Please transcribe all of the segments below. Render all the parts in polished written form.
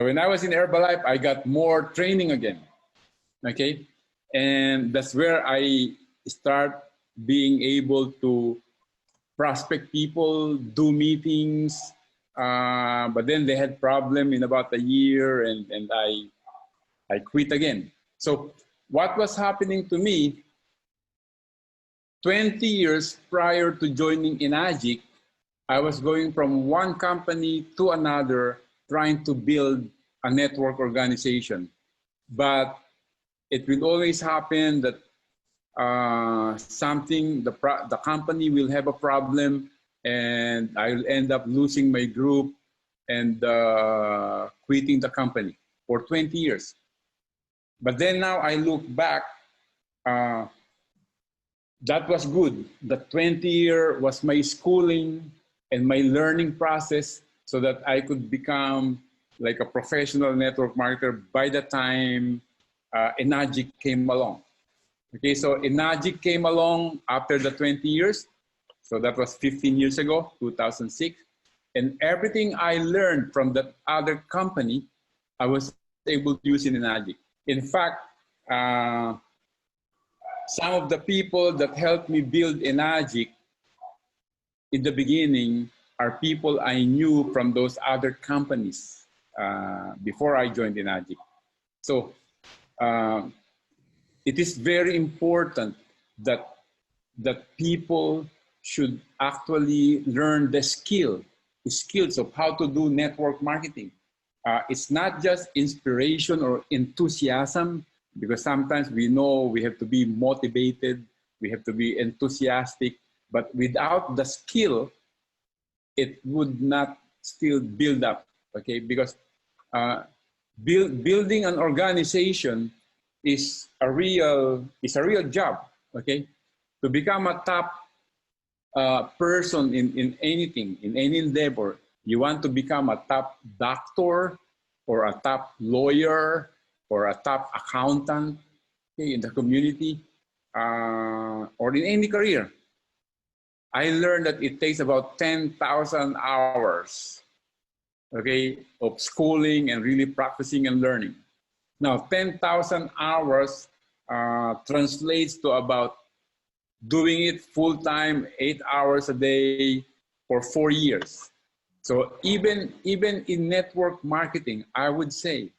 when I was in Herbalife, I got more training again. Okay, and that's where I start being able to prospect people, do meetings, but then they had problem in about a year, and I quit again. So what was happening to me 20 years prior to joining Enagic, I was going from one company to another trying to build a network organization. But it will always happen that the company will have a problem, and I'll end up losing my group and quitting the company for 20 years. But then now I look back, that was good. The 20-year was my schooling and my learning process so that I could become like a professional network marketer by the time Enagic came along. Okay, so Enagic came along after the 20 years. So that was 15 years ago, 2006. And everything I learned from that other company, I was able to use in Enagic. In fact, some of the people that helped me build Enagic in the beginning are people I knew from those other companies before I joined Enagic. So it is very important that people should actually learn the skills of how to do network marketing. It's not just inspiration or enthusiasm, because sometimes we know we have to be motivated, we have to be enthusiastic, but without the skill, it would not still build up, okay? Because building an organization is a real job, okay? To become a top person in anything, in any endeavor, you want to become a top doctor or a top lawyer or a top accountant, okay, in the community or in any career. I learned that it takes about 10,000 hours, okay, of schooling and really practicing and learning. Now, 10,000 hours translates to about doing it full-time, 8 hours a day for 4 years. So even in network marketing, I would say,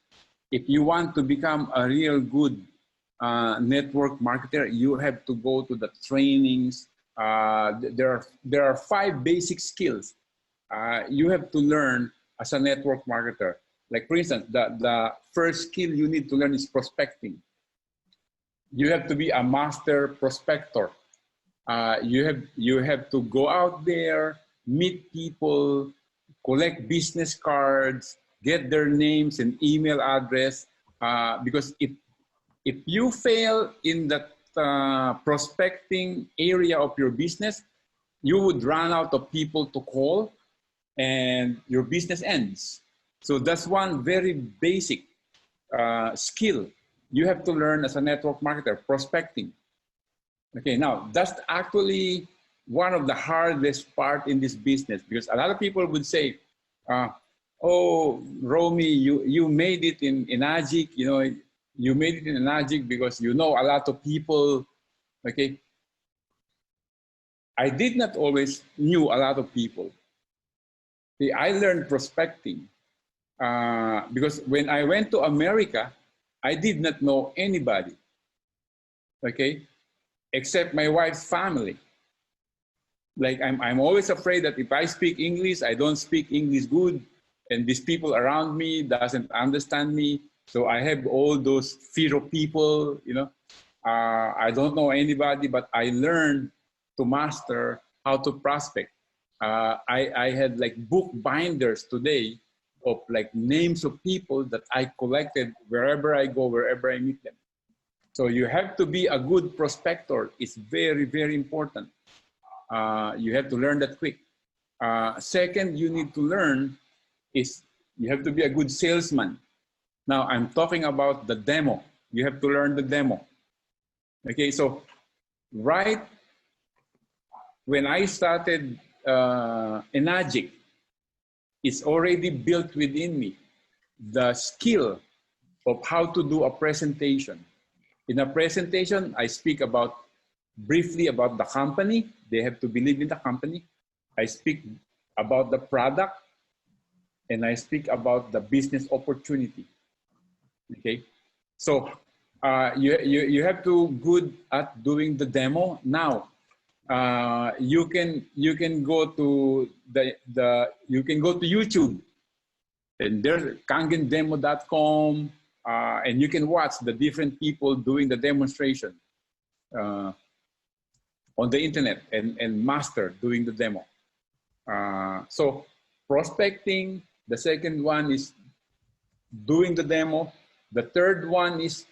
if you want to become a real good network marketer, you have to go to the trainings. There are 5 basic skills you have to learn as a network marketer. Like, for instance, the first skill you need to learn is prospecting. You have to be a master prospector. You have to go out there, meet people, collect business cards, get their names and email address. Because if you fail in that prospecting area of your business, you would run out of people to call and your business ends. So that's one very basic skill you have to learn as a network marketer, prospecting. Okay, now that's actually one of the hardest part in this business, because a lot of people would say, oh, Romy, you made it in Enagic, you know, you made it in Enagic because you know a lot of people, okay? I did not always knew a lot of people. See, I learned prospecting because when I went to America, I did not know anybody, okay, except my wife's family. Like I'm always afraid that if I speak English, I don't speak English good, and these people around me doesn't understand me. So I have all those fear of people, you know. I don't know anybody, but I learned to master how to prospect. I had like book binders today of like names of people that I collected wherever I go, wherever I meet them. So you have to be a good prospector. It's very, very important. You have to learn that quick. Second, you need to learn is you have to be a good salesman. Now I'm talking about the demo. You have to learn the demo. Okay, so right when I started Enagic, it's already built within me the skill of how to do a presentation. In a presentation, I speak briefly about the company. They have to believe in the company. I speak about the product, and I speak about the business opportunity. Okay, so you have to good at doing the demo. Now you can go to YouTube, and there's kangendemo.com, and you can watch the different people doing the demonstration on the internet, and master doing the demo. So prospecting, the second one is doing the demo. The third one is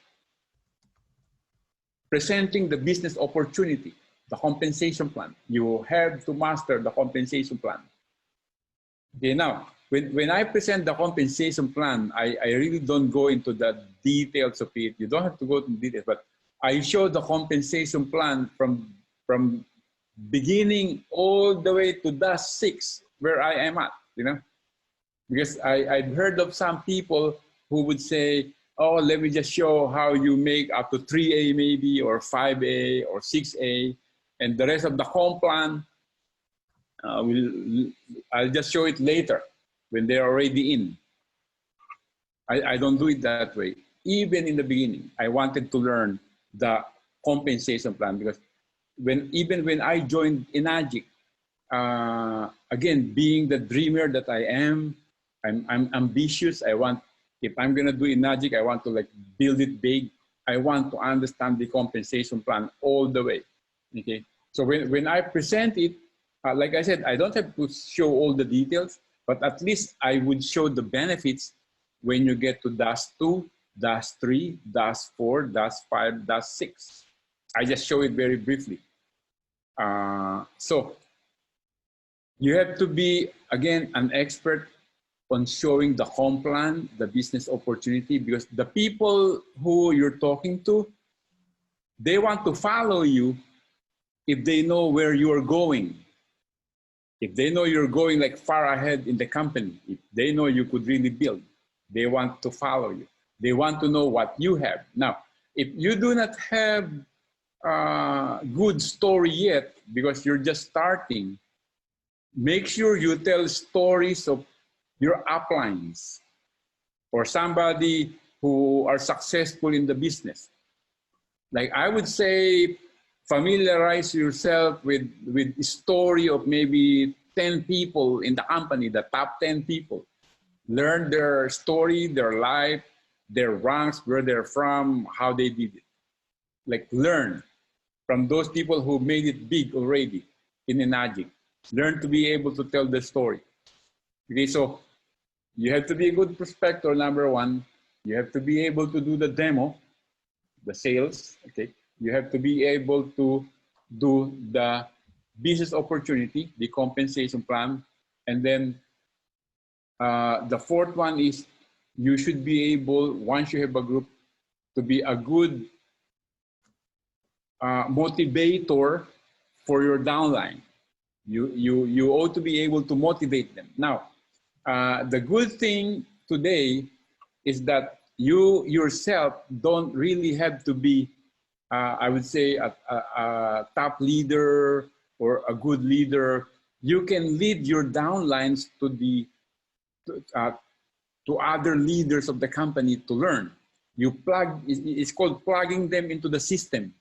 presenting the business opportunity, the compensation plan. You have to master the compensation plan. Okay, now, when I present the compensation plan, I really don't go into the details of it. You don't have to go into details, but I show the compensation plan from beginning all the way to DAS 6, where I am at, you know? Because I've heard of some people who would say, oh, let me just show how you make up to 3A maybe, or 5A, or 6A, and the rest of the comp plan, I'll just show it later when they're already in. I don't do it that way. Even in the beginning, I wanted to learn the compensation plan, because even when I joined Enagic, again, being the dreamer that I am, I'm ambitious. If I'm gonna do Enagic, I want to like build it big. I want to understand the compensation plan all the way. Okay. So when I present it, like I said, I don't have to show all the details, but at least I would show the benefits when you get to DAS 2, DAS 3, DAS 4, DAS 5, DAS 6. I just show it very briefly. So you have to be, again, an expert on showing the comp plan, the business opportunity, because the people who you're talking to, they want to follow you if they know where you're going. If they know you're going like far ahead in the company, if they know you could really build, they want to follow you. They want to know what you have. Now, if you do not have a good story yet, because you're just starting, make sure you tell stories of your uplines or somebody who are successful in the business. Like I would say, familiarize yourself with a story of maybe 10 people in the company, the top 10 people. Learn their story, their life, their ranks, where they're from, how they did it. Like learn from those people who made it big already in Enagic. Learn to be able to tell the story. Okay, so you have to be a good prospector, number one. You have to be able to do the demo, the sales, okay? You have to be able to do the business opportunity, the compensation plan. And then the fourth one is you should be able, once you have a group, to be a good motivator for your downline. You ought to be able to motivate them. Now, the good thing today is that you yourself don't really have to be, I would say, a top leader or a good leader. You can lead your downlines to other leaders of the company to learn. You plug, it's called plugging them into the system.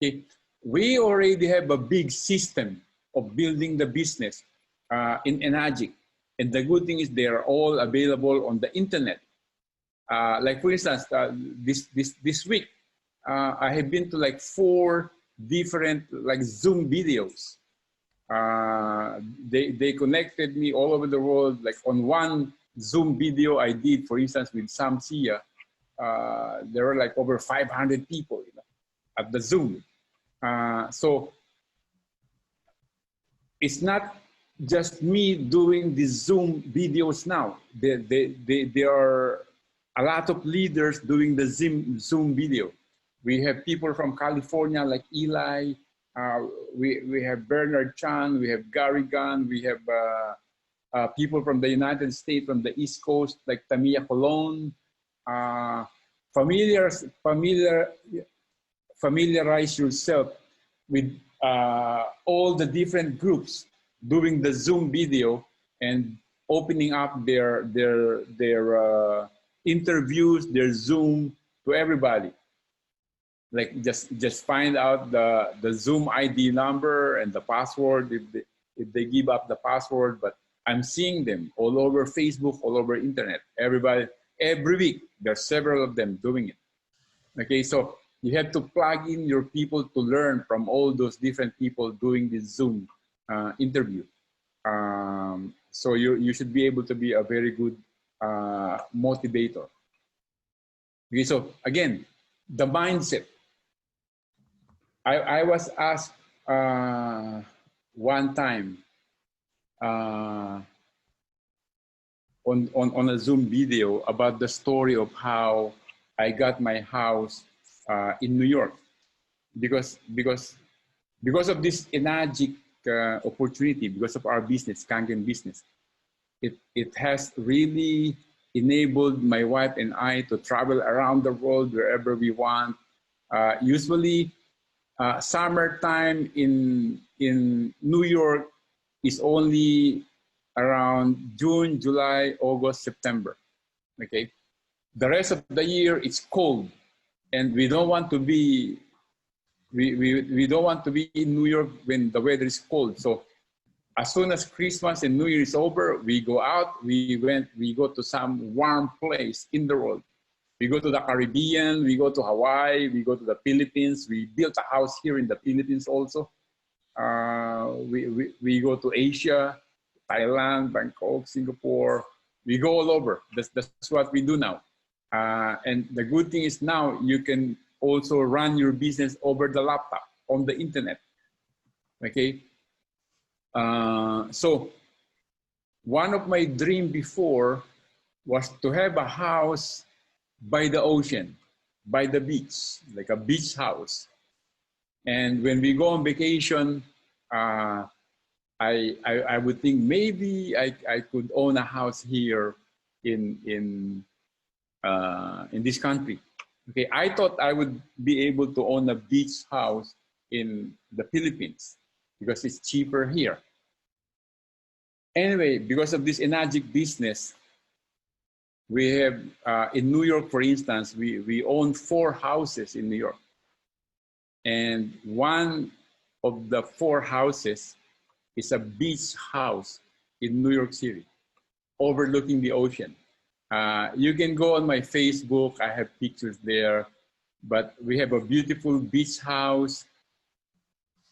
Okay? We already have a big system of building the business in Enagic. And the good thing is they are all available on the internet. Like for instance, this week, I have been to like 4 different like Zoom videos. They connected me all over the world. Like on one Zoom video I did, for instance, with Sam Sia, there were like over 500 people, you know, at the Zoom. So it's not just me doing the Zoom videos now. There are a lot of leaders doing the Zoom video. We have people from California like Eli. We have Bernard Chan. We have Gary Gunn. We have people from the United States, from the East Coast, like Tamia Colon. Familiar, familiar, familiarize yourself with all the different groups doing the Zoom video and opening up their interviews, their Zoom to everybody. Like just find out the Zoom ID number and the password if they give up the password. But I'm seeing them all over Facebook, all over internet. Everybody, every week, there's several of them doing it. Okay, so you have to plug in your people to learn from all those different people doing this Zoom interview. So you should be able to be a very good motivator. Okay, so again, the mindset. I was asked one time on a Zoom video about the story of how I got my house in New York because of this Enagic opportunity, because of our business, Kangen business. It has really enabled my wife and I to travel around the world wherever we want. Usually, summertime in New York is only around June, July, August, September. Okay, the rest of the year it's cold, and we don't want to be we don't want to be in New York when the weather is cold. So as soon as Christmas and New Year is over, we go out. We go to some warm place in the world. We go to the Caribbean, we go to Hawaii, we go to the Philippines. We built a house here in the Philippines also. We go to Asia, Thailand, Bangkok, Singapore. We go all over. That's what we do now. And the good thing is now you can also run your business over the laptop on the internet. Okay. So one of my dreams before was to have a house by the ocean, by the beach, like a beach house. And when we go on vacation, I would think maybe I could own a house here in this country. Okay, I thought I would be able to own a beach house in the Philippines because it's cheaper here. Anyway, because of this Enagic business, we have, in New York, for instance, we own 4 houses in New York. And one of the 4 houses is a beach house in New York City, overlooking the ocean. You can go on my Facebook, I have pictures there, but we have a beautiful beach house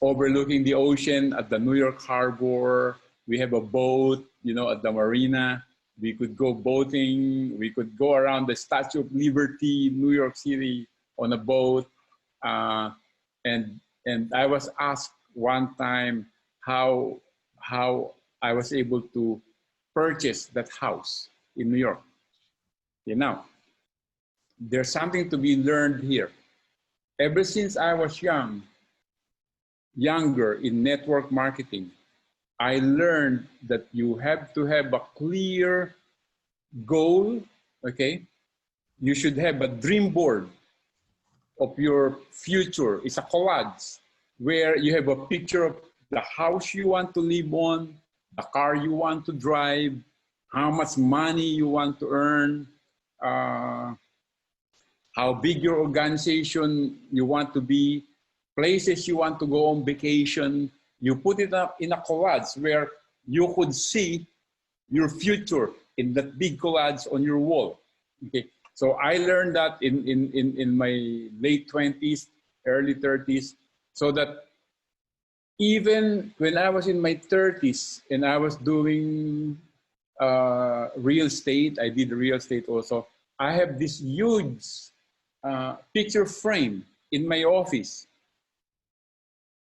overlooking the ocean at the New York Harbor. We have a boat, you know, at the marina. We could go boating. We could go around the Statue of Liberty, New York City, on a boat. And I was asked one time how I was able to purchase that house in New York. You know, there's something to be learned here. Ever since I was younger in network marketing, I learned that you have to have a clear goal, okay? You should have a dream board of your future. It's a collage where you have a picture of the house you want to live on, the car you want to drive, how much money you want to earn, how big your organization you want to be, places you want to go on vacation. You put it up in a collage where you could see your future in that big collage on your wall. Okay, so I learned that in my late 20s, early 30s, so that even when I was in my 30s and I was doing real estate, I did real estate also. I have this huge picture frame in my office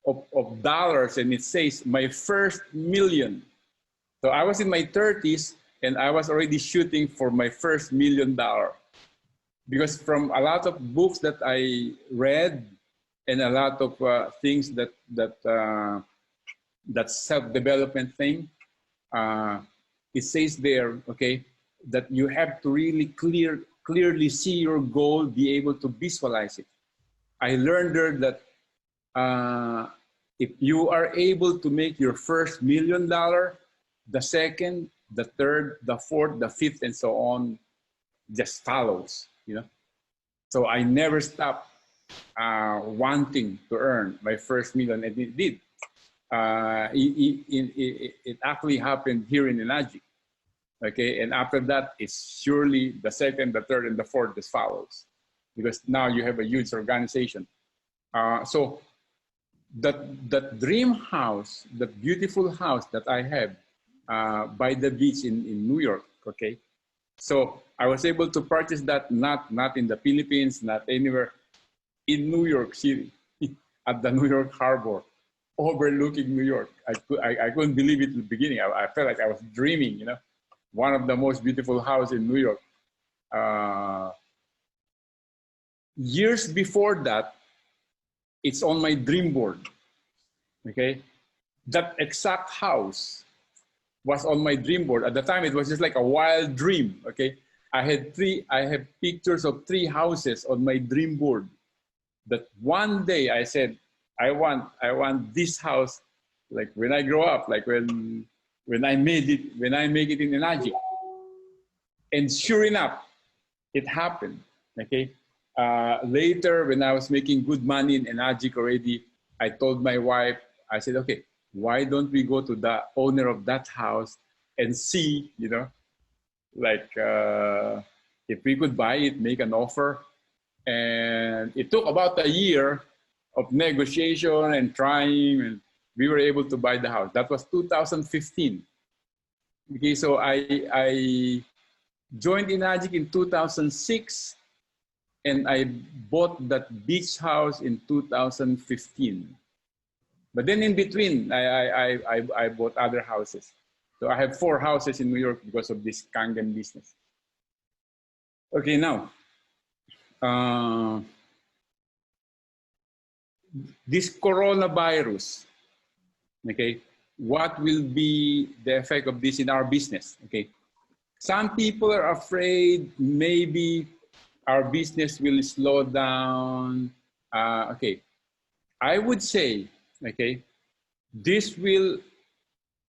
of dollars, and it says my first million. So I was in my 30s and I was already shooting for my first $1 million, because from a lot of books that I read and a lot of things that self-development thing, it says there, okay, that you have to really clearly see your goal, be able to visualize it. I learned there that if you are able to make your first $1 million, the second, the third, the fourth, the fifth, and so on, just follows, you know. So I never stopped wanting to earn my first million, and it did. It actually happened here in Enagic. Okay, and after that, it's surely the second, the third, and the fourth just follows, because now you have a huge organization. So that dream house, that beautiful house that I have by the beach in New York, okay? So I was able to purchase that not in the Philippines, not anywhere, in New York City, at the New York Harbor, overlooking New York. I couldn't believe it in the beginning. I felt like I was dreaming, you know, one of the most beautiful houses in New York. Years before that, it's on my dream board, okay? That exact house was on my dream board. At the time, it was just like a wild dream, okay? I have pictures of 3 houses on my dream board. That one day I said, I want this house, like when I grow up, like when I make it in Enagic. And sure enough, it happened, okay? Later, when I was making good money in Enagic already, I told my wife, I said, okay, why don't we go to the owner of that house and see, you know, like if we could buy it, make an offer. And it took about a year of negotiation and trying, and we were able to buy the house. That was 2015. Okay, so I joined Enagic in 2006, and I bought that beach house in 2015. But then in between, I bought other houses. So I have 4 houses in New York because of this Kangen business. Okay, now, this coronavirus, okay, what will be the effect of this in our business, okay? Some people are afraid maybe our business will slow down. Okay, I would say, okay, this will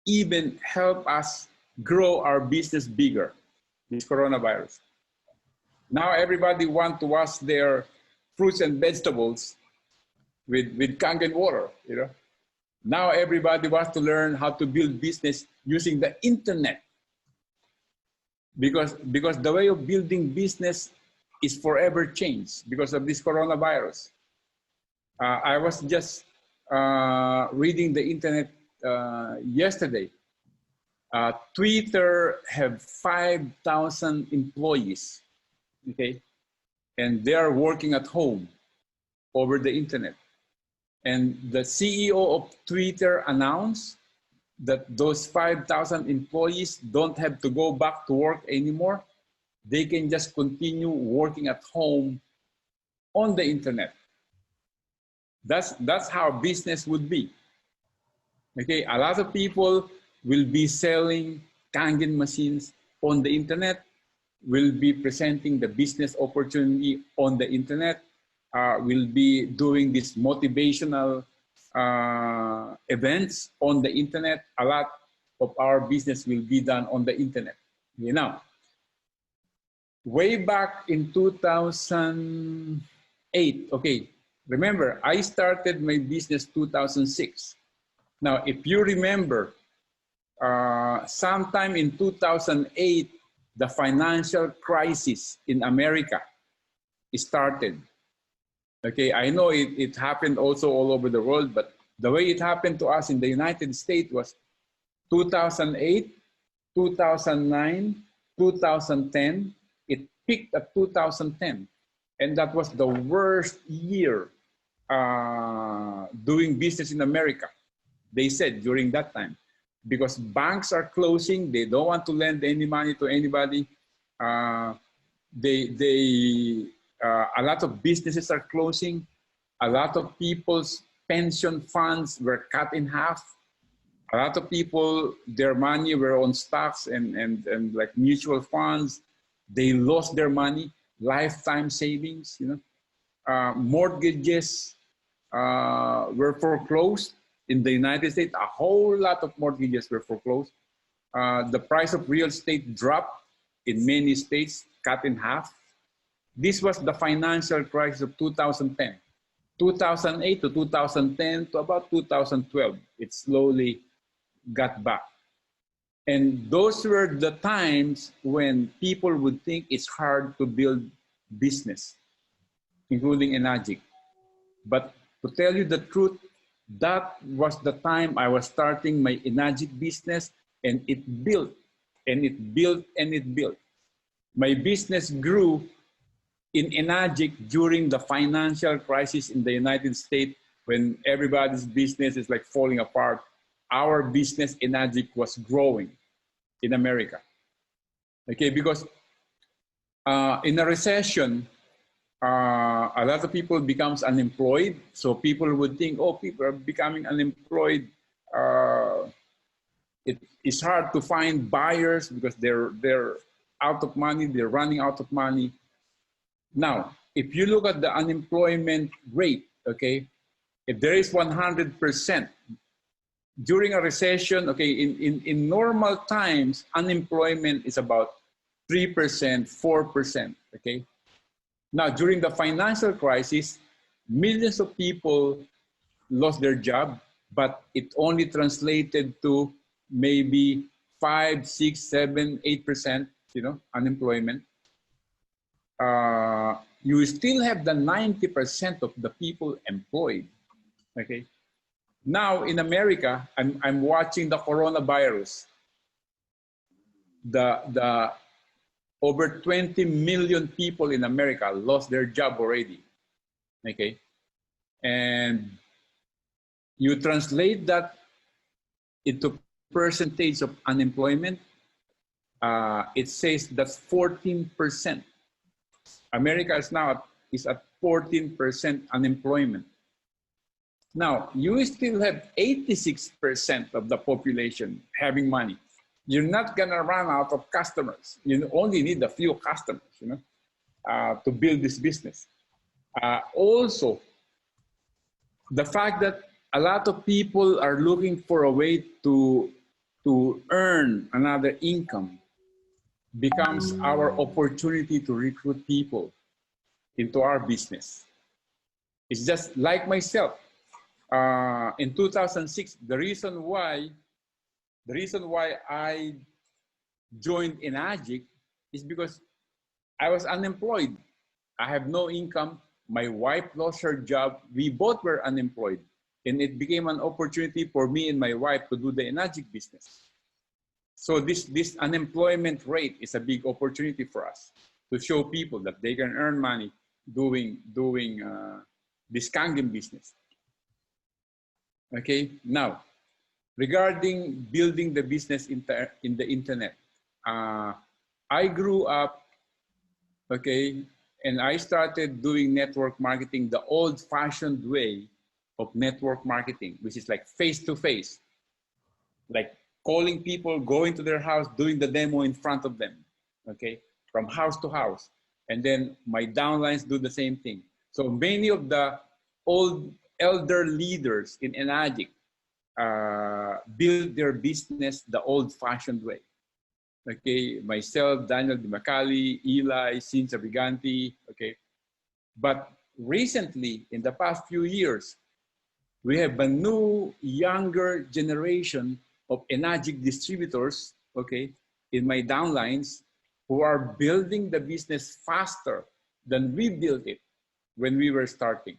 even help us grow our business bigger, this coronavirus. Now everybody wants to wash their fruits and vegetables with Kangen water, you know. Now everybody wants to learn how to build business using the internet, because the way of building business is forever changed because of this coronavirus. I was just reading the internet yesterday. Twitter have 5,000 employees, okay? And they are working at home over the internet. And the CEO of Twitter announced that those 5,000 employees don't have to go back to work anymore. They can just continue working at home on the internet. That's how business would be. Okay, a lot of people will be selling Kangen machines on the internet, will be presenting the business opportunity on the internet, will be doing these motivational events on the internet. A lot of our business will be done on the internet. You know, way back in 2008, okay, remember, I started my business 2006. Now, if you remember, sometime in 2008, the financial crisis in America started. Okay, I know it happened also all over the world, but the way it happened to us in the United States was 2008, 2009, 2010. It peaked at 2010. And that was the worst year doing business in America, they said during that time. Because banks are closing, they don't want to lend any money to anybody. A lot of businesses are closing. A lot of people's pension funds were cut in half. A lot of people, their money were on stocks and like mutual funds. They lost their money, lifetime savings, you know. Mortgages were foreclosed in the United States. A whole lot of mortgages were foreclosed. The price of real estate dropped in many states, cut in half. This was the financial crisis of 2010. 2008 to 2010 to about 2012, it slowly got back. And those were the times when people would think it's hard to build business, including Enagic. But to tell you the truth, that was the time I was starting my Enagic business, and it built and it built and it built. My business grew in Enagic during the financial crisis in the United States, when everybody's business is like falling apart. Our business, Enagic, was growing in America. Okay, because in a recession, a lot of people becomes unemployed. So people would think, oh, people are becoming unemployed. It is hard to find buyers because they're out of money. They're running out of money. Now, if you look at the unemployment rate, okay, if there is 100%, during a recession, okay, in normal times, unemployment is about 3%, 4%, okay? Now, during the financial crisis, millions of people lost their job, but it only translated to maybe 5, 6, 7, 8%, you know, unemployment. You still have the 90% of the people employed, okay? Now in America, I'm watching the coronavirus. The over 20 million people in America lost their job already, okay? And you translate that into percentage of unemployment, it says that's 14%. America is now at 14% unemployment. Now, you still have 86% of the population having money. You're not gonna run out of customers. You only need a few customers, you know, to build this business. Also, the fact that a lot of people are looking for a way to earn another income becomes our opportunity to recruit people into our business. It's just like myself. In 2006, the reason why I joined Enagic is because I was unemployed. I have no income. My wife lost her job. We both were unemployed. And it became an opportunity for me and my wife to do the Enagic business. So this unemployment rate is a big opportunity for us to show people that they can earn money doing this Kangen business. Okay, now, regarding building the business in the internet, I grew up, okay, and I started doing network marketing the old-fashioned way of network marketing, which is like face-to-face, like calling people, going to their house, doing the demo in front of them, okay, from house to house. And then my downlines do the same thing. So many of the old elder leaders in Enagic build their business the old-fashioned way. Okay, myself, Daniel Dimacali, Eli, Cynthia Briganti, okay. But recently, in the past few years, we have a new, younger generation of Enagic distributors, okay, in my downlines, who are building the business faster than we built it when we were starting.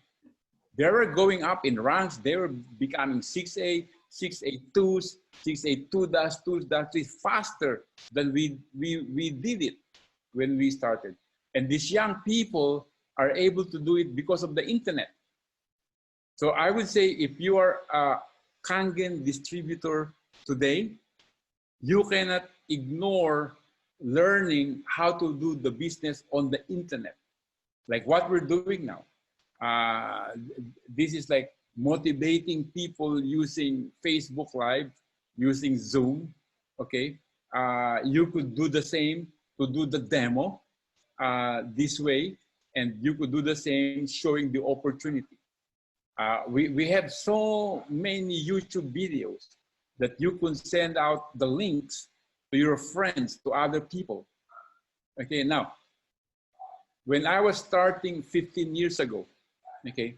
They were going up in ranks. They were becoming 6A, 6A2s, 6A2-2-3 faster than we did it when we started. And these young people are able to do it because of the internet. So I would say if you are a Kangen distributor today, you cannot ignore learning how to do the business on the internet, like what we're doing now. This is like motivating people using Facebook Live using Zoom, okay? You could do the same to do the demo this way, and you could do the same showing the opportunity. We have so many YouTube videos that you can send out the links to your friends, to other people. Okay, now, when I was starting 15 years ago, okay,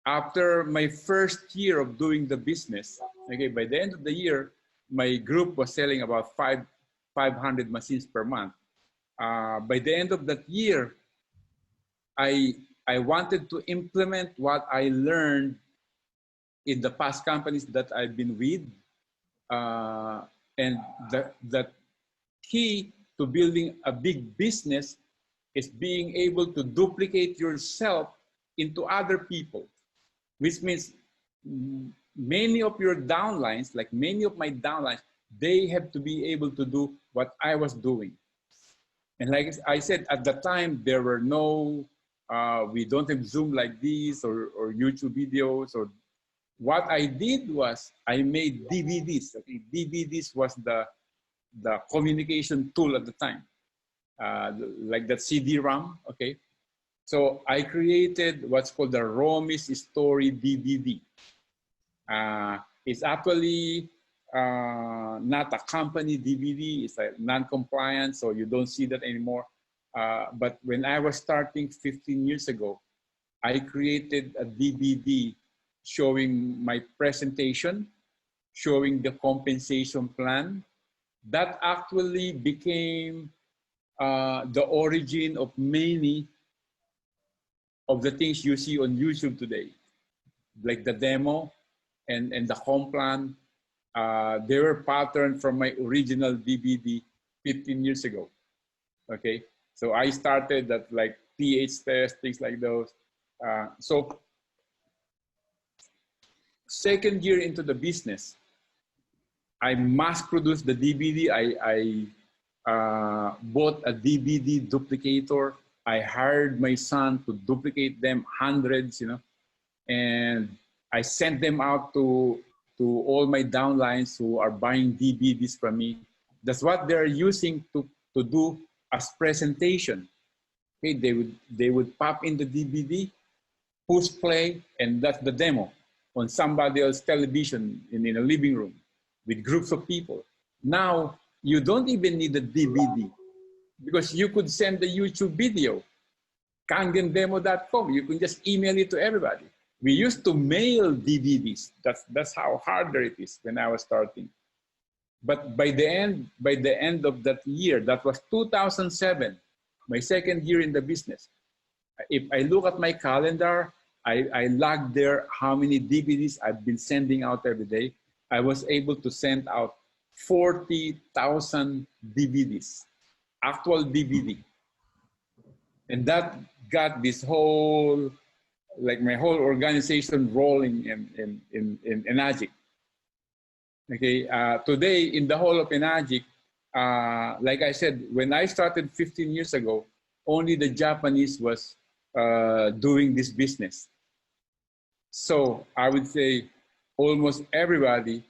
after my first year of doing the business, okay, by the end of the year, my group was selling about 500 machines per month. By the end of that year, I wanted to implement what I learned in the past companies that I've been with. And the key to building a big business is being able to duplicate yourself into other people, which means many of your downlines, like many of my downlines, they have to be able to do what I was doing. And like I said, at the time, there were no, we don't have Zoom like this or YouTube videos. Or what I did was I made DVDs. Okay? DVDs was the communication tool at the time, like that CD-ROM, okay? So I created what's called the Romis Story DVD. It's actually not a company DVD, it's a non-compliant, so you don't see that anymore. But when I was starting 15 years ago, I created a DVD showing my presentation, showing the compensation plan. That actually became the origin of many of the things you see on YouTube today, like the demo and the comp plan. They were patterned from my original DVD 15 years ago. Okay, so I started at like pH test, things like those. So second year into the business, I mass produced the DVD. I bought a DVD duplicator. I hired my son to duplicate them, hundreds, you know, and I sent them out to all my downlines who are buying DVDs from me. That's what they're using to do as presentation. Okay, they would pop in the DVD, push play, and that's the demo on somebody else's television in a living room with groups of people. Now, you don't even need a DVD because you could send the YouTube video, kangendemo.com. You can just email it to everybody. We used to mail DVDs. That's how harder it is when I was starting. But by the end of that year, that was 2007, my second year in the business. If I look at my calendar, I logged there how many DVDs I've been sending out every day. I was able to send out 40,000 DVDs, actual DVD. And that got this whole, like my whole organization rolling in Enagic. Okay, today in the whole of Enagic, like I said, when I started 15 years ago, only the Japanese was doing this business. So I would say almost everybody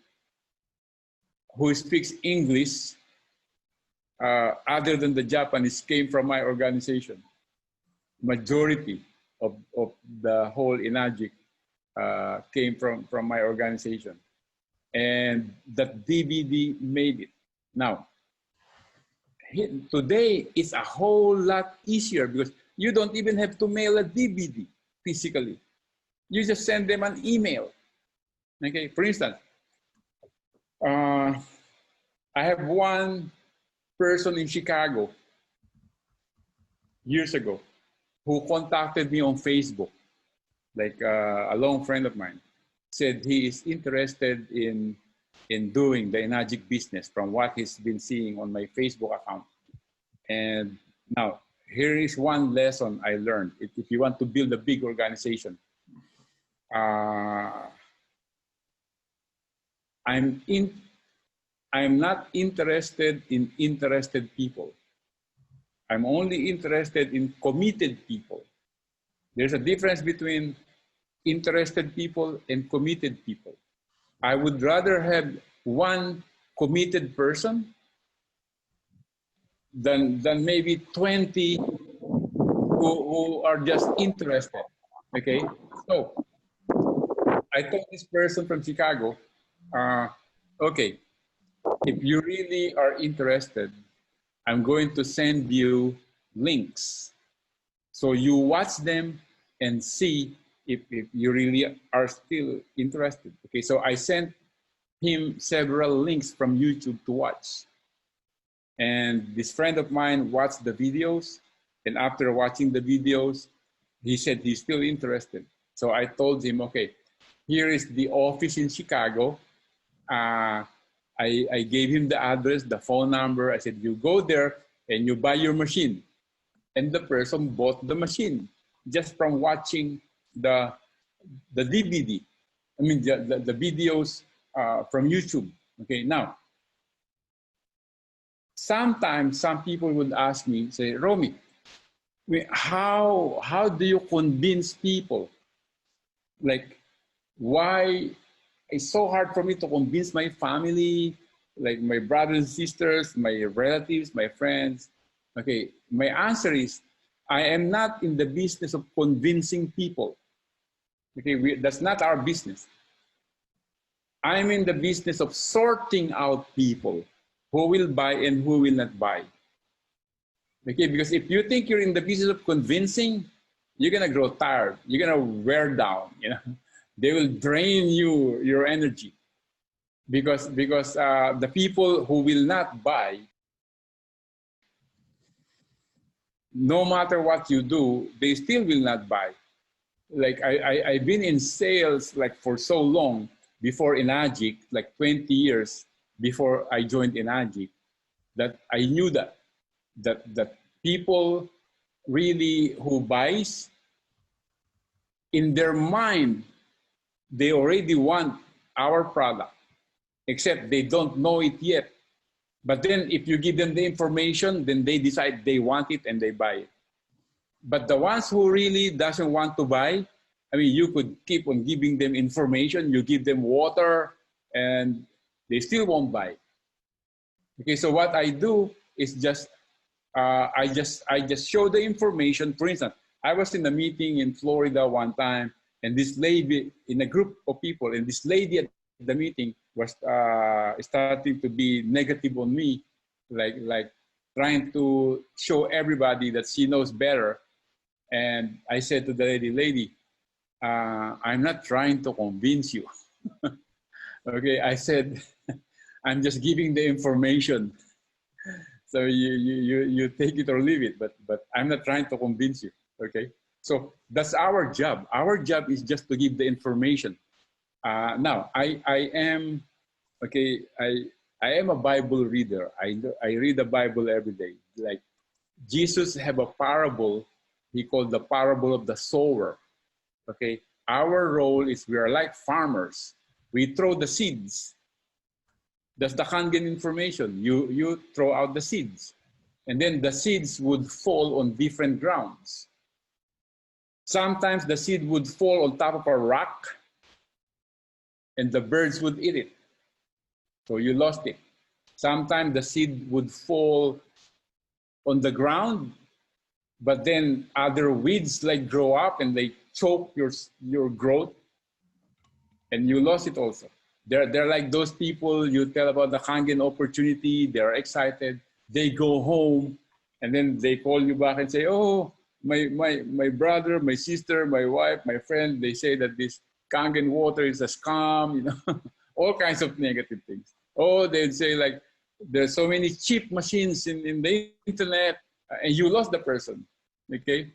who speaks English other than the Japanese came from my organization. Majority of the whole Enagic came from my organization. And that DVD made it. Now, today it's a whole lot easier because you don't even have to mail a DVD physically. You just send them an email. Okay, for instance, I have one person in Chicago years ago who contacted me on Facebook, like a long friend of mine, said he is interested in doing the Enagic business from what he's been seeing on my Facebook account. And now, here is one lesson I learned. If you want to build a big organization, I'm not interested in interested people. I'm only interested in committed people. There's a difference between interested people and committed people. I would rather have one committed person than maybe 20 who are just interested. Okay, so I told this person from Chicago, okay, if you really are interested, I'm going to send you links. So you watch them and see if you really are still interested. Okay, so I sent him several links from YouTube to watch. And this friend of mine watched the videos. And after watching the videos, he said he's still interested. So I told him, okay, here is the office in Chicago. I gave him the address, the phone number. I said, you go there and you buy your machine. And the person bought the machine just from watching the DVD. I mean, the videos from YouTube. Okay, now, sometimes some people would ask me, say, Romy, how do you convince people? Like, why it's so hard for me to convince my family, like my brothers and sisters, my relatives, my friends. Okay, my answer is, I am not in the business of convincing people. Okay, that's not our business. I'm in the business of sorting out people who will buy and who will not buy. Okay, because if you think you're in the business of convincing, you're gonna grow tired. You're gonna wear down. You know, they will drain you your energy because the people who will not buy, no matter what you do, they still will not buy. Like I've been in sales like for so long before Enagic, like 20 years before I joined Enagic, that I knew that people really who buys, in their mind, they already want our product, except they don't know it yet. But then if you give them the information, then they decide they want it and they buy it. But the ones who really doesn't want to buy, I mean, you could keep on giving them information, you give them water, and they still won't buy. Okay, so what I do is I just show the information. For instance, I was in a meeting in Florida one time, and this lady in a group of people, and this lady at the meeting was starting to be negative on me, like trying to show everybody that she knows better. And I said to the lady, I'm not trying to convince you. Okay, I said, I'm just giving the information. So you take it or leave it, but I'm not trying to convince you. Okay, so that's our job. Our job is just to give the information. Now I am okay. I am a Bible reader. I read the Bible every day. Like Jesus have a parable he called the parable of the sower. Okay, our role is we are like farmers. We throw the seeds. That's the Kangen information. You throw out the seeds. And then the seeds would fall on different grounds. Sometimes the seed would fall on top of a rock and the birds would eat it. So you lost it. Sometimes the seed would fall on the ground, but then other weeds like grow up and they choke your growth and you lost it also. They're like those people you tell about the Kangen opportunity, they're excited, they go home and then they call you back and say, oh, my brother, my sister, my wife, my friend, they say that this Kangen Water is a scam, you know, all kinds of negative things. Oh, they'd say like, there's so many cheap machines in the internet and you lost the person, okay?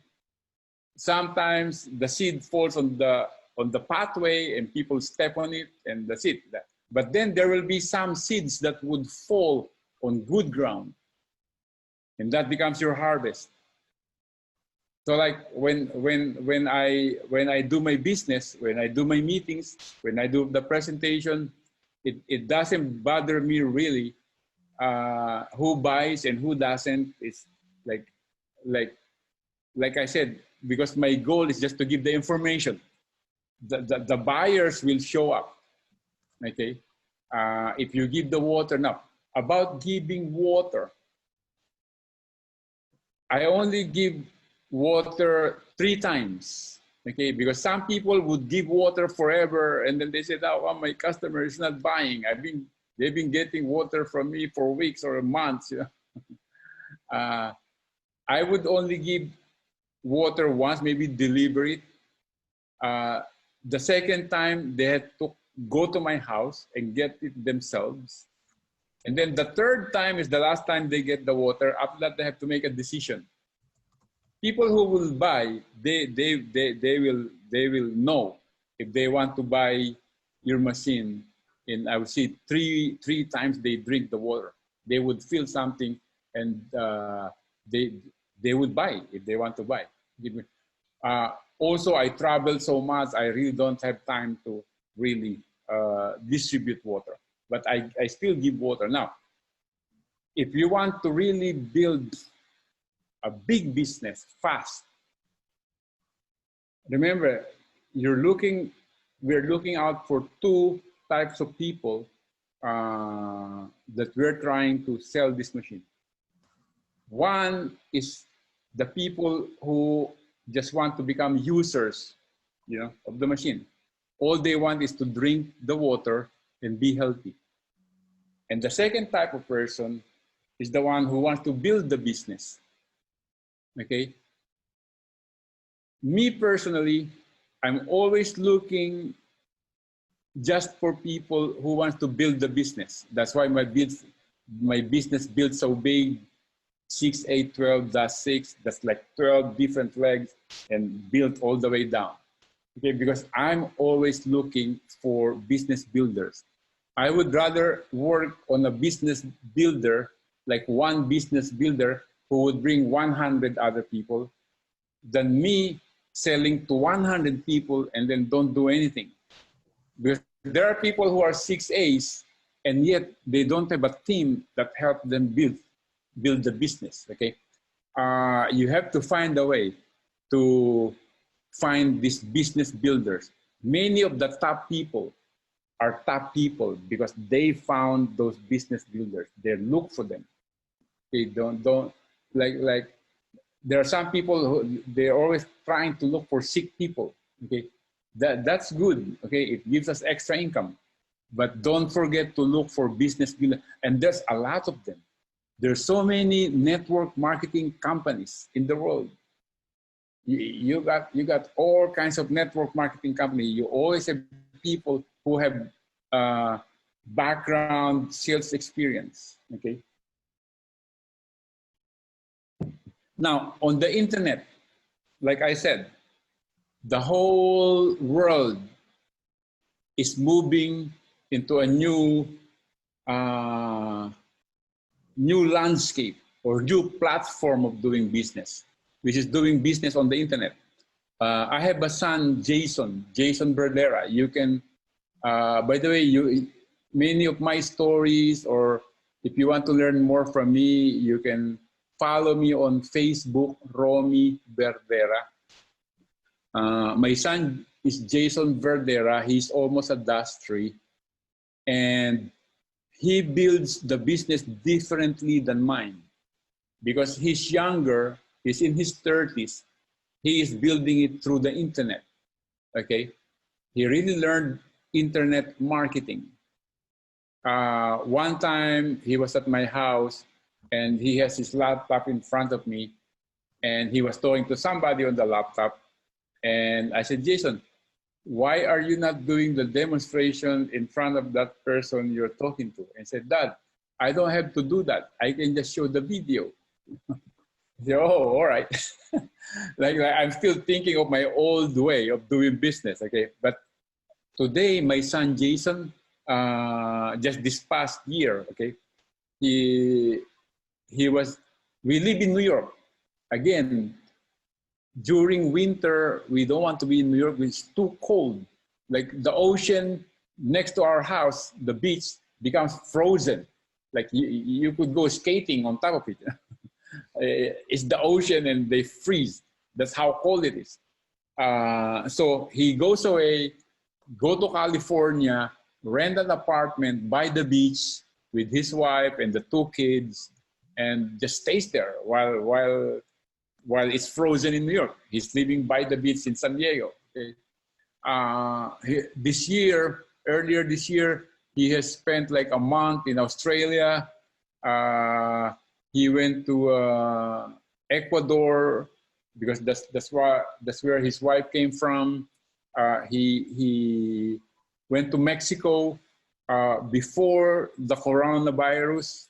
Sometimes the seed falls on the pathway and people step on it and that's it. But then there will be some seeds that would fall on good ground and that becomes your harvest. So like when I do my business, when I do my meetings, when I do the presentation, it doesn't bother me really who buys and who doesn't. It's like I said, because my goal is just to give the information. The buyers will show up, okay? If you give the water now, about giving water, I only give water 3 times. Okay, because some people would give water forever, and then they said, "Oh, well, my customer is not buying. They've been getting water from me for weeks or months." You know? I would only give water once, maybe deliver it. The second time, they had to go to my house and get it themselves. And then the third time is the last time they get the water. After that, they have to make a decision. People who will buy, they will know if they want to buy your machine. And I would say three times they drink the water, they would feel something, and they would buy if they want to buy. Also, I travel so much, I really don't have time to really distribute water, but I still give water. Now, if you want to really build a big business fast, remember, we're looking out for 2 types of people that we're trying to sell this machine. One is the people who just want to become users, you know, of the machine. All they want is to drink the water and be healthy. And the second type of person is the one who wants to build the business. Okay. Me personally, I'm always looking just for people who want to build the business. That's why my business built so big, 6, 8, 12, that's 6. That's like 12 different legs and built all the way down. Okay, because I'm always looking for business builders. I would rather work on a business builder, like one business builder who would bring 100 other people, than me selling to 100 people and then don't do anything. Because there are people who are 6As and yet they don't have a team that help them build the business. Okay, you have to find a way to find these business builders. Many of the top people are top people because they found those business builders. They look for them. They don't like there are some people who they're always trying to look for sick people. Okay, that's good. Okay, it gives us extra income, but don't forget to look for business builders. And there's a lot of them. There's so many network marketing companies in the world. You got all kinds of network marketing companies. You always have people who have background sales experience. Okay. Now on the internet, like I said, the whole world is moving into a new landscape or new platform of doing business, which is doing business on the internet. I have a son, Jason Verdera. You can, by the way, many of my stories, or if you want to learn more from me, you can follow me on Facebook, Romy Verdera. My son is Jason Verdera. He's almost a -3, and he builds the business differently than mine because he's younger. He's in his 30s. He is building it through the internet. Okay, he really learned internet marketing. One time he was at my house and he has his laptop in front of me and he was talking to somebody on the laptop. And I said, Jason, why are you not doing the demonstration in front of that person you're talking to? And he said, Dad, I don't have to do that. I can just show the video. I said, oh, all right. like I'm still thinking of my old way of doing business. Okay, but today my son Jason, just this past year, okay, we live in New York. Again, during winter, we don't want to be in New York. It's too cold. Like the ocean next to our house, the beach becomes frozen. Like you could go skating on top of it. It's the ocean and they freeze. That's how cold it is. So he goes away, go to California, rent an apartment by the beach with his wife and the 2 kids, and just stays there while it's frozen in New York. He's living by the beach in San Diego. Okay? Earlier this year, he has spent like a month in Australia. He went to Ecuador because that's where his wife came from. He went to Mexico before the coronavirus.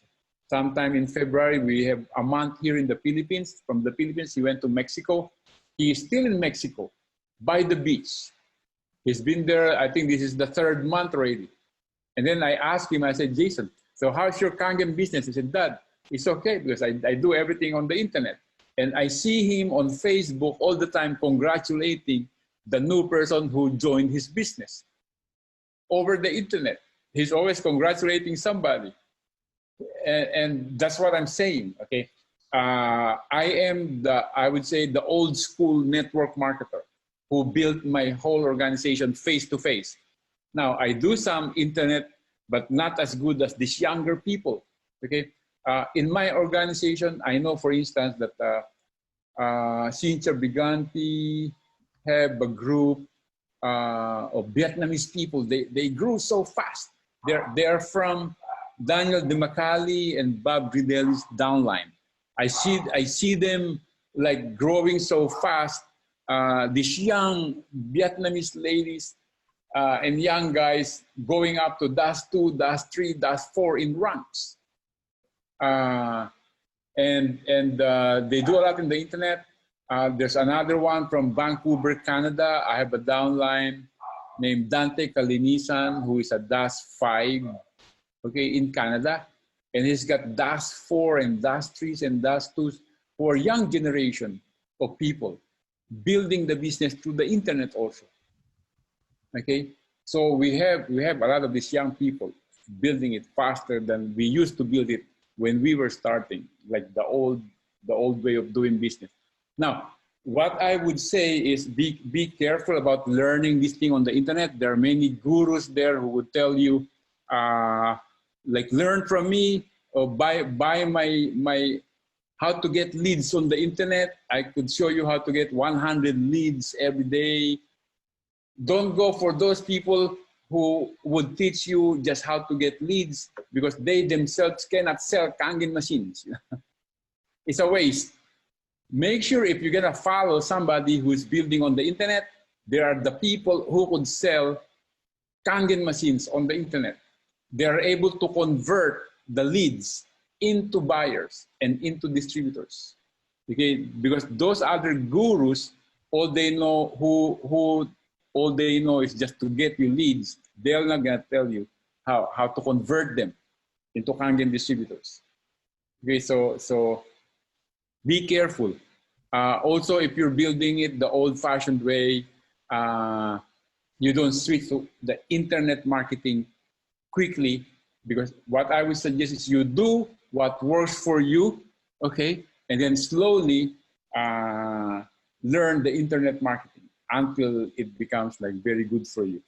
Sometime in February, we have a month here in the Philippines. From the Philippines, he went to Mexico. He is still in Mexico, by the beach. He's been there, I think this is the 3rd month already. And then I asked him, I said, Jason, so how's your Kangen business? He said, Dad, it's okay because I do everything on the internet. And I see him on Facebook all the time congratulating the new person who joined his business over the internet. He's always congratulating somebody. And that's what I'm saying, okay? I am I would say, the old school network marketer who built my whole organization face-to-face. Now, I do some internet, but not as good as these younger people, okay? In my organization, I know, for instance, that Cynthia Briganti have a group of Vietnamese people. They grew so fast. They're from Daniel DeMacali and Bob Gridelli's downline. I see them like growing so fast. These young Vietnamese ladies and young guys going up to DAS2, DAS3, DAS4 in ranks. And they do a lot in the internet. There's another one from Vancouver, Canada. I have a downline named Dante Kalinisan, who is a DAS5, okay, in Canada. And he's got DAS4 and DAS3s and DAS2s for a young generation of people building the business through the internet also. Okay, so we have a lot of these young people building it faster than we used to build it when we were starting, like the old way of doing business. Now, what I would say is be careful about learning this thing on the internet. There are many gurus there who would tell you, like, learn from me or buy my how to get leads on the internet. I could show you how to get 100 leads every day. Don't go for those people who would teach you just how to get leads because they themselves cannot sell Kangen machines. It's a waste. Make sure if you're gonna follow somebody who's building on the internet, there are the people who could sell Kangen machines on the internet. They are able to convert the leads into buyers and into distributors. Okay, because those other gurus, all they know all they know is just to get you leads. They're not gonna tell you how to convert them into Kangen distributors. Okay, so be careful. Also, if you're building it the old-fashioned way, you don't switch to the internet marketing quickly, because what I would suggest is you do what works for you, okay, and then slowly learn the internet marketing until it becomes like very good for you.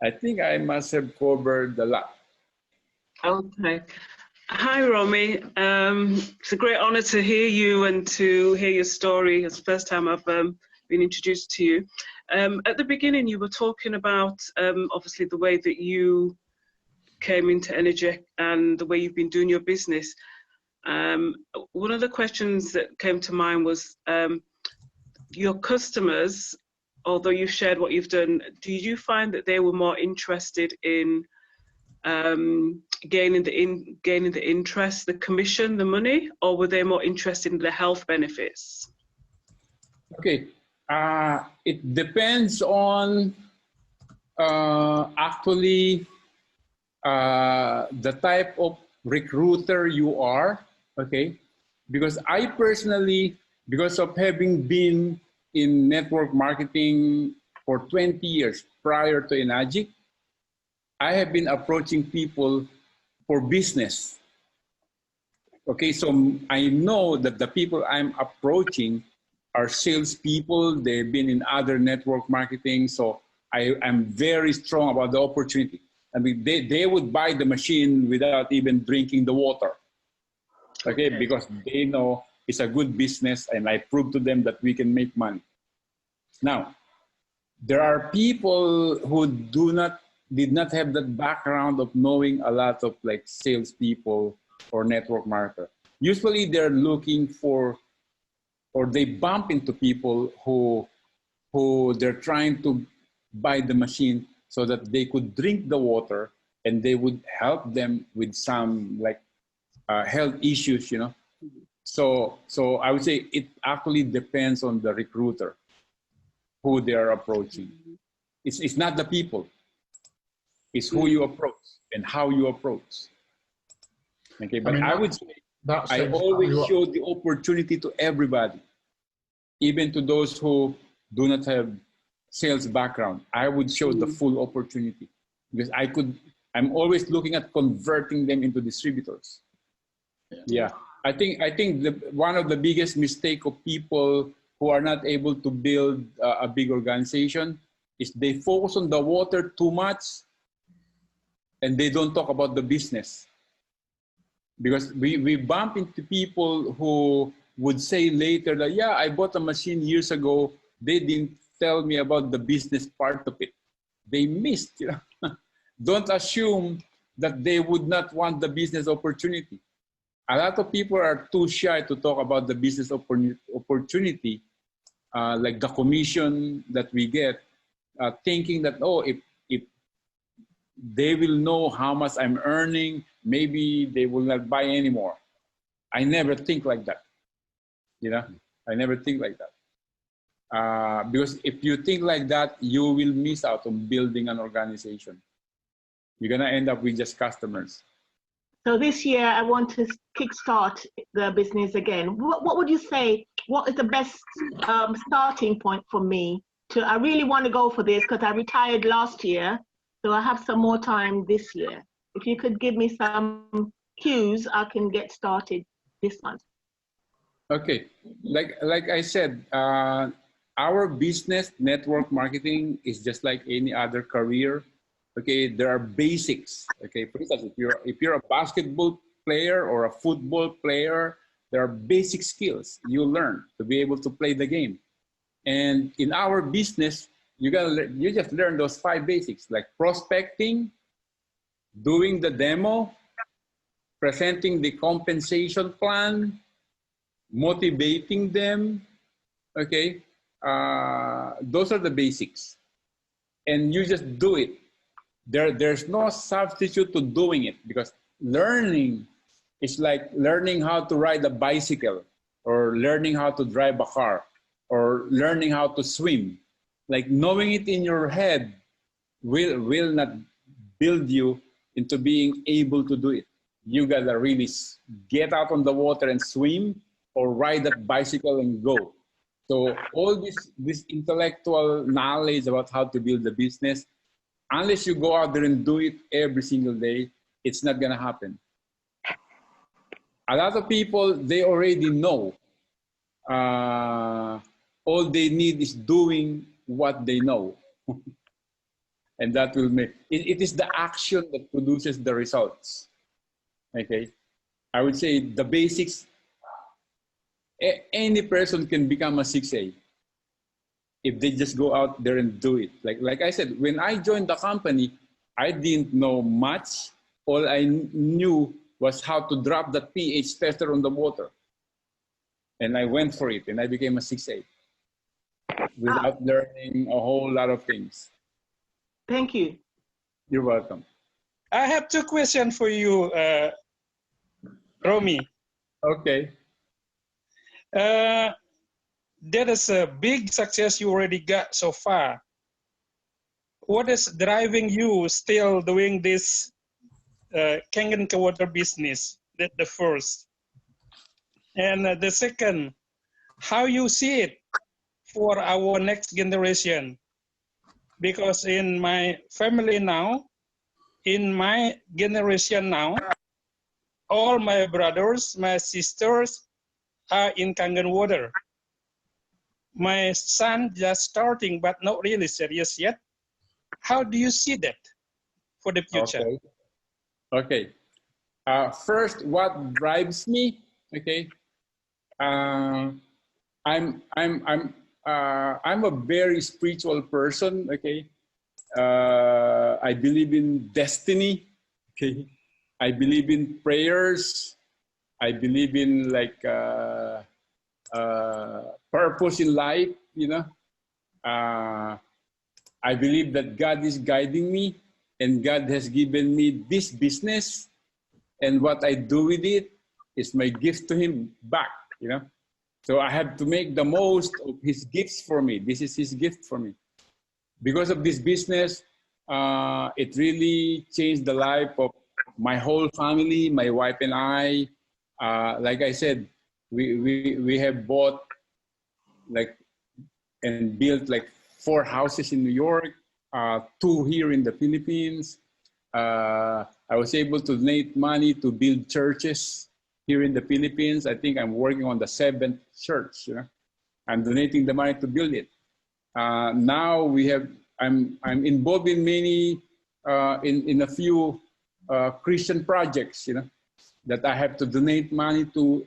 I think I must have covered a lot. Okay. Hi, Romy. It's a great honor to hear you and to hear your story. It's the first time I've been introduced to you. At the beginning, you were talking about, obviously, the way that you came into Enagic and the way you've been doing your business. One of the questions that came to mind was your customers, although you've shared what you've done, do you find that they were more interested in gaining the interest, the commission, the money, or were they more interested in the health benefits? Okay, it depends on actually the type of recruiter you are, okay? Because I personally, because of having been in network marketing for 20 years prior to Enagic, I have been approaching people for business. Okay, so I know that the people I'm approaching are salespeople. They've been in other network marketing. So I'm very strong about the opportunity. I mean, they would buy the machine without even drinking the water. Okay, because they know it's a good business, and I prove to them that we can make money. Now, there are people who did not have that background of knowing a lot of like salespeople or network marketer. Usually they're looking for, or they bump into people who they're trying to buy the machine so that they could drink the water, and they would help them with some like health issues, you know. So I would say it actually depends on the recruiter who they are approaching. It's not the people. It's who you approach and how you approach. Okay, but I would say I always show the opportunity to everybody, even to those who do not have sales background. I would show the full opportunity, because I'm always looking at converting them into distributors. Yeah, I think one of the biggest mistake of people who are not able to build a big organization is they focus on the water too much, and they don't talk about the business. Because we bump into people who would say later that, yeah, I bought a machine years ago. They didn't tell me about the business part of it. They missed, you know. Don't assume that they would not want the business opportunity. A lot of people are too shy to talk about the business opportunity, like the commission that we get, thinking that, oh, if they will know how much I'm earning, maybe they will not buy anymore. I never think like that. You know, I never think like that. Because if you think like that, you will miss out on building an organization. You're gonna end up with just customers. So this year, I want to kickstart the business again. What would you say? What is the best starting point for me? I really want to go for this because I retired last year, so I have some more time this year. If you could give me some cues, I can get started this month. Okay, like I said, our business network marketing is just like any other career. Okay, there are basics. Okay, for instance, if you're a basketball player or a football player, there are basic skills you learn to be able to play the game. And in our business, you just learn those 5 basics, like prospecting, doing the demo, presenting the compensation plan, motivating them. Okay, those are the basics, and you just do it. There's no substitute to doing it, because learning is like learning how to ride a bicycle, or learning how to drive a car, or learning how to swim. Like knowing it in your head will not build you into being able to do it. You gotta really get out on the water and swim, or ride that bicycle and go. So all this intellectual knowledge about how to build a business, unless you go out there and do it every single day, it's not gonna happen. A lot of people, they already know. All they need is doing what they know. And that will make, it is the action that produces the results. Okay, I would say the basics, any person can become a 6A if they just go out there and do it. Like I said, when I joined the company, I didn't know much. All I knew was how to drop the pH tester on the water. And I went for it, and I became a 6A without learning a whole lot of things. Thank you. You're welcome. I have 2 questions for you, Romy. Okay. That is a big success you already got so far. What is driving you still doing this Kangen Water business? That's the first. And the second, how you see it for our next generation? Because in my family now, in my generation now, all my brothers, my sisters are in Kangen Water. My son just starting, but not really serious yet. How do you see that for the future? Okay. Okay. First, what drives me? Okay. I'm a very spiritual person. Okay. I believe in destiny. Okay. I believe in prayers. I believe in like purpose in life. You know. I believe that God is guiding me, and God has given me this business, and what I do with it is my gift to Him back. You know. So I have to make the most of His gifts for me. This is His gift for me. Because of this business, it really changed the life of my whole family, my wife and I. Like I said, we have bought like and built like 4 houses in New York, 2 here in the Philippines. I was able to donate money to build churches here in the Philippines. I think I'm working on the 7th church. You know, I'm donating the money to build it. Now we have. I'm involved in many in a few Christian projects. You know, that I have to donate money to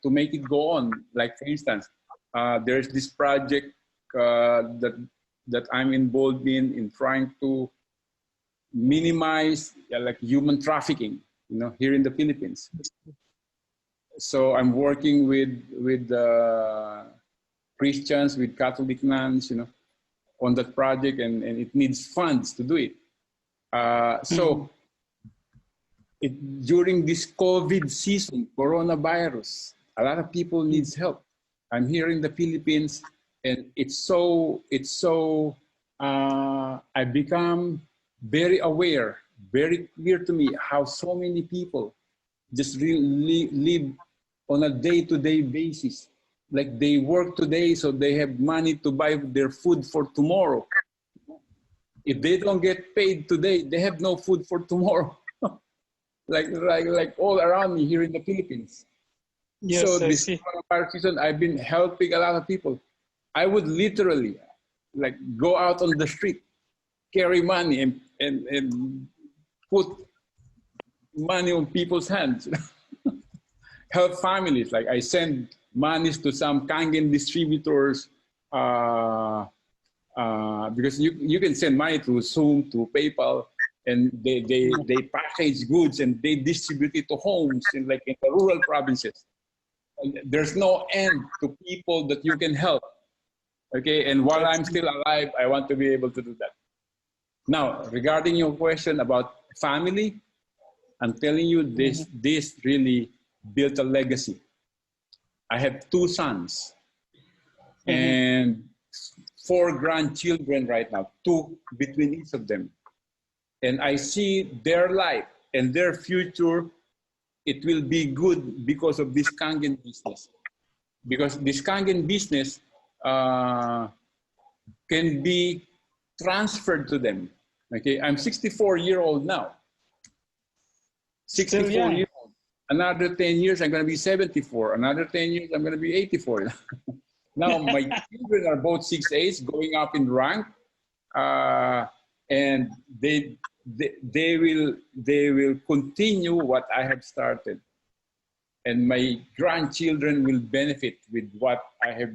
make it go on. Like for instance, there's this project that I'm involved in trying to minimize like human trafficking. You know, here in the Philippines. So I'm working with Christians, with Catholic nuns, you know, on that project, and it needs funds to do it. So during this COVID season, coronavirus, a lot of people needs help. I'm here in the Philippines, and it's so I become very aware, very clear to me how so many people just really live on a day-to-day basis. Like they work today, so they have money to buy their food for tomorrow. If they don't get paid today, they have no food for tomorrow. like all around me here in the Philippines. Yes, So I this see. coronavirus season, I've been helping a lot of people. I would literally like go out on the street, carry money, and put money on people's hands. Help families. Like I send monies to some Kangen distributors because you can send money through Zoom, through PayPal, and they package goods and they distribute it to homes in like in the rural provinces. And there's no end to people that you can help. Okay, and while I'm still alive, I want to be able to do that. Now, regarding your question about family, I'm telling you this really built a legacy. I have 2 sons and 4 grandchildren right now, 2 between each of them. And I see their life and their future, it will be good because of this Kangen business. Because this Kangen business can be transferred to them. Okay, I'm 64-year-old now. 64 years old. Another 10 years, I'm going to be 74. Another 10 years, I'm going to be 84. Now, my children are both 6'8", going up in rank, and they will continue what I have started, and my grandchildren will benefit with what I have,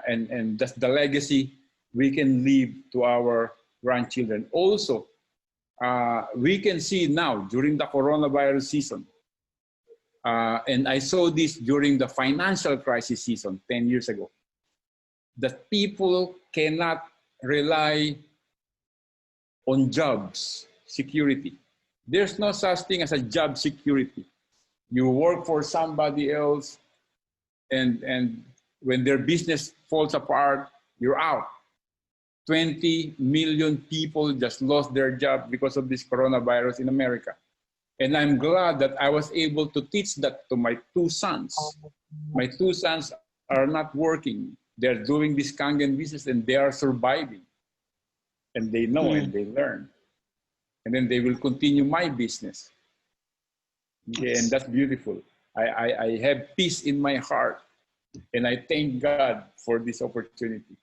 and that's the legacy we can leave to our grandchildren. Also, we can see now during the coronavirus season, and I saw this during the financial crisis season 10 years ago, that people cannot rely on jobs security. There's no such thing as a job security. You work for somebody else, and when their business falls apart, you're out. 20 million people just lost their job because of this coronavirus in America. And I'm glad that I was able to teach that to my 2 sons. My 2 sons are not working. They're doing this Kangen business and they are surviving. And they know and they learn. And then they will continue my business. Yeah, and that's beautiful. I have peace in my heart. And I thank God for this opportunity.